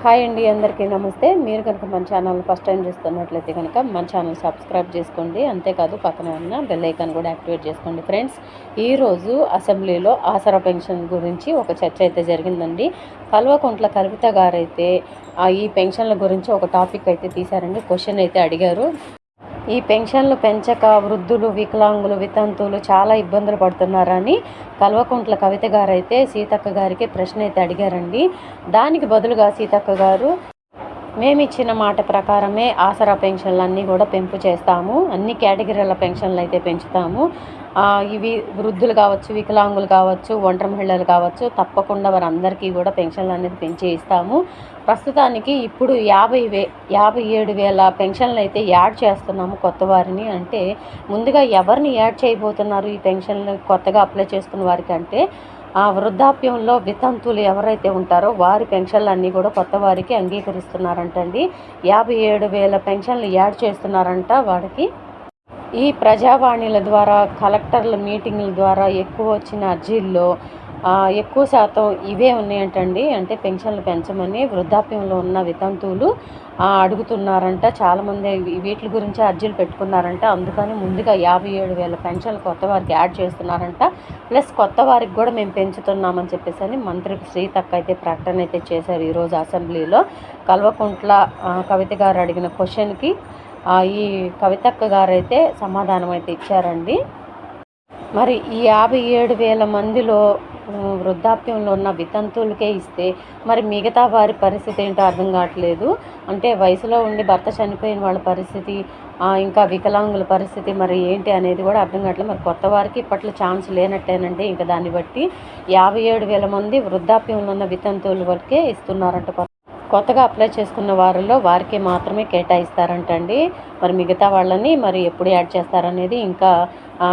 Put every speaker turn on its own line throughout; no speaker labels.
Hi అండి, అందరికీ నమస్తే. మీరు కనుక మన ఛానల్ ఫస్ట్ టైం చూస్తున్నట్లయితే కనుక మన ఛానల్ సబ్స్క్రైబ్ చేసుకోండి. అంతేకాదు పక్కన ఉన్న బెల్ ఐకాన్ కూడా యాక్టివేట్ చేసుకోండి. ఫ్రెండ్స్, ఈరోజు అసెంబ్లీలో ఆసరా పెన్షన్ గురించి ఒక చర్చ అయితే జరిగిందండి. కల్వకుంట్ల కవిత గారైతే ఈ పెన్షన్ల గురించి ఒక టాపిక్ అయితే తీశారండి. క్వశ్చన్ అయితే అడిగారు. ఈ పెన్షన్లు పెంచక వృద్ధులు, వికలాంగులు, వితంతువులు చాలా ఇబ్బందులు పడుతున్నారని కల్వకుంట్ల కవిత గారైతే సీతక్క గారికి ప్రశ్న అయితే అడిగారండి. దానికి బదులుగా సీతక్క గారు, మేమిచ్చిన మాట ప్రకారమే ఆసరా పెన్షన్లన్నీ కూడా పెంపు చేస్తాము, అన్ని కేటగిరీల పెన్షన్లు అయితే పెంచుతాము. ఇవి వృద్ధులు కావచ్చు, వికలాంగులు కావచ్చు, ఒంటరి మహిళలు కావచ్చు, తప్పకుండా వారందరికీ కూడా పెన్షన్లు అనేది పెంచి ఇస్తాము. ప్రస్తుతానికి ఇప్పుడు 57,000 పెన్షన్లు అయితే యాడ్ చేస్తున్నాము కొత్త వారిని. అంటే ముందుగా ఎవరిని యాడ్ చేయబోతున్నారు ఈ పెన్షన్లు కొత్తగా అప్లై చేసుకున్న వారికి అంటే వృద్ధాప్యంలో వితంతువులు ఎవరైతే ఉంటారో వారి పెన్షన్లు అన్నీ కూడా కొత్త వారికి అంగీకరిస్తున్నారంటండి. 57,000 పెన్షన్లు యాడ్ చేస్తున్నారంట వాడికి. ఈ ప్రజావాణిల ద్వారా, కలెక్టర్ల మీటింగుల ద్వారా ఎక్కువ వచ్చిన అర్జీల్లో ఎక్కువ శాతం ఇవే ఉన్నాయంటండి. అంటే పెన్షన్లు పెంచమని వృద్ధాప్యంలో ఉన్న వితంతువులు అడుగుతున్నారంట. చాలామంది వీటి గురించి అర్జీలు పెట్టుకున్నారంట. అందుకని ముందుగా 57,000 పెన్షన్లు కొత్త వారికి యాడ్ చేస్తున్నారంట. ప్లస్ కొత్త వారికి కూడా మేము పెంచుతున్నామని చెప్పేసి మంత్రి సీతక్క అయితే ప్రకటన అయితే చేశారు ఈరోజు అసెంబ్లీలో. కల్వకుంట్ల కవిత గారు అడిగిన క్వశ్చన్కి ఈ కవితక్క గారైతే సమాధానం అయితే ఇచ్చారండి. మరి ఈ 57,000 మందిలో వృద్ధాప్యంలో ఉన్న వితంతువులకే ఇస్తే మరి మిగతా వారి పరిస్థితి ఏంటో అర్థం కావట్లేదు. అంటే వయసులో ఉండి భర్త చనిపోయిన వాళ్ళ పరిస్థితి, ఇంకా వికలాంగుల పరిస్థితి మరి ఏంటి అనేది కూడా అర్థం కావట్లేదు. మరి కొత్త వారికి ఇప్పట్లో ఛాన్స్ లేనట్టేనండి. ఇంకా దాన్ని బట్టి 57,000 మంది వృద్ధాప్యంలో ఉన్న వితంతువుల వరకే ఇస్తున్నారంట. కొత్తగా అప్లై చేసుకున్న వారిలో వారికి మాత్రమే కేటాయిస్తారంటండి. మరి మిగతా వాళ్ళని మరి ఎప్పుడు యాడ్ చేస్తారనేది ఇంకా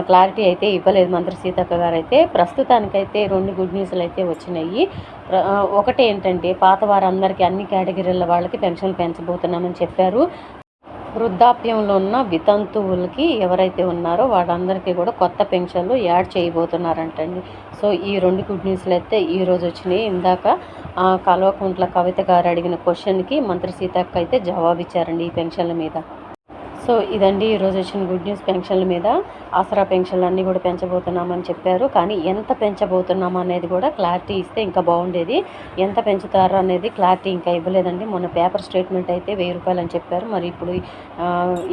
క్లారిటీ అయితే ఇవ్వలేదు మంత్రి సీతక్క గారు అయితే. ప్రస్తుతానికైతే 2 గుడ్ న్యూస్లు అయితే వచ్చినాయి. ఒకటి ఏంటంటే పాత వారందరికీ అన్ని కేటగిరీల వాళ్ళకి పెన్షన్లు పెంచబోతున్నామని చెప్పారు. వృద్ధాప్యంలో ఉన్న వితంతువులకి ఎవరైతే ఉన్నారో వాళ్ళందరికీ కూడా కొత్త పెన్షన్లు యాడ్ చేయబోతున్నారంటండి. సో ఈ 2 గుడ్ న్యూస్లు అయితే ఈరోజు వచ్చినాయి. ఇందాక కల్వకుంట్ల కవిత గారు అడిగిన క్వశ్చన్కి మంత్రి సీతక్క అయితే జవాబు ఇచ్చారండి ఈ పెన్షన్ల మీద. సో ఇదండి ఈరోజు వచ్చిన గుడ్ న్యూస్. పెన్షన్ల మీద ఆసరా పెన్షన్లు అన్నీ కూడా పెంచబోతున్నామని చెప్పారు. కానీ ఎంత పెంచబోతున్నాము అనేది కూడా క్లారిటీ ఇస్తే ఇంకా బాగుండేది. ఎంత పెంచుతారు అనేది క్లారిటీ ఇంకా ఇవ్వలేదండి. మొన్న పేపర్ స్టేట్మెంట్ అయితే 1,000 రూపాయలు అని చెప్పారు. మరి ఇప్పుడు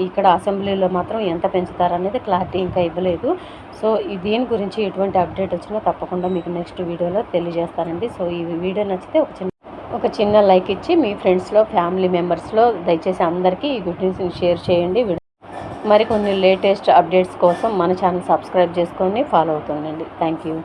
ఇక్కడ అసెంబ్లీలో మాత్రం ఎంత పెంచుతారు అనేది క్లారిటీ ఇంకా ఇవ్వలేదు. సో దీని గురించి ఎటువంటి అప్డేట్ వచ్చినా తప్పకుండా మీకు నెక్స్ట్ వీడియోలో తెలియజేస్తానండి. సో ఈ వీడియో నచ్చితే ఒక చిన్న లైక్ ఇచ్చి మీ ఫ్రెండ్స్లో, ఫ్యామిలీ మెంబర్స్లో దయచేసి అందరికీ ఈ గుడ్ న్యూస్ని షేర్ చేయండి. మరికొన్ని లేటెస్ట్ అప్డేట్స్ కోసం మన ఛానల్ సబ్స్క్రైబ్ చేసుకొని ఫాలో అవుతుండండి. Thank you.